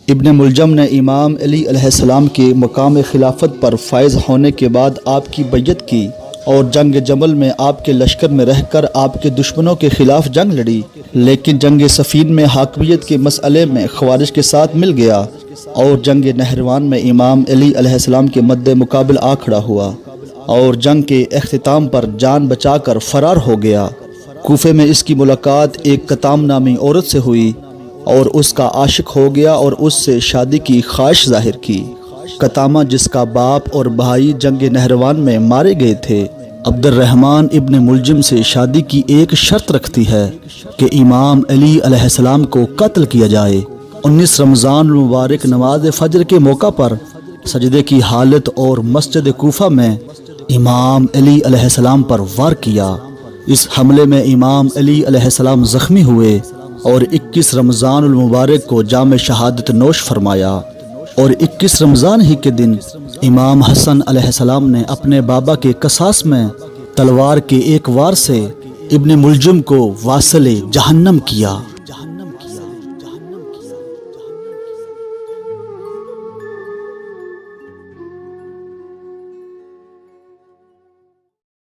ابن ملجم نے امام علی علیہ السلام کے مقام خلافت پر فائز ہونے کے بعد آپ کی بیعت کی اور جنگ جمل میں آپ کے لشکر میں رہ کر آپ کے دشمنوں کے خلاف جنگ لڑی، لیکن جنگ صفین میں حاکمیت کے مسئلے میں خوارج کے ساتھ مل گیا اور جنگ نہروان میں امام علی علیہ السلام کے مد مقابل آ کھڑا ہوا اور جنگ کے اختتام پر جان بچا کر فرار ہو گیا۔ کوفے میں اس کی ملاقات ایک کتام نامی عورت سے ہوئی اور اس کا عاشق ہو گیا اور اس سے شادی کی خواہش ظاہر کی۔ کتامہ جس کا باپ اور بھائی جنگ نہروان میں مارے گئے تھے، عبد الرحمن ابن ملجم سے شادی کی ایک شرط رکھتی ہے کہ امام علی علیہ السلام کو قتل کیا جائے۔ 19 رمضان المبارک نماز فجر کے موقع پر سجدے کی حالت اور مسجد کوفہ میں امام علی علیہ السلام پر وار کیا۔ اس حملے میں امام علی علیہ السلام زخمی ہوئے اور 21 رمضان المبارک کو جام شہادت نوش فرمایا، اور 21 رمضان ہی کے دن امام حسن علیہ السلام نے اپنے بابا کے قصاص میں تلوار کے ایک وار سے ابن ملجم کو واصل جہنم کیا۔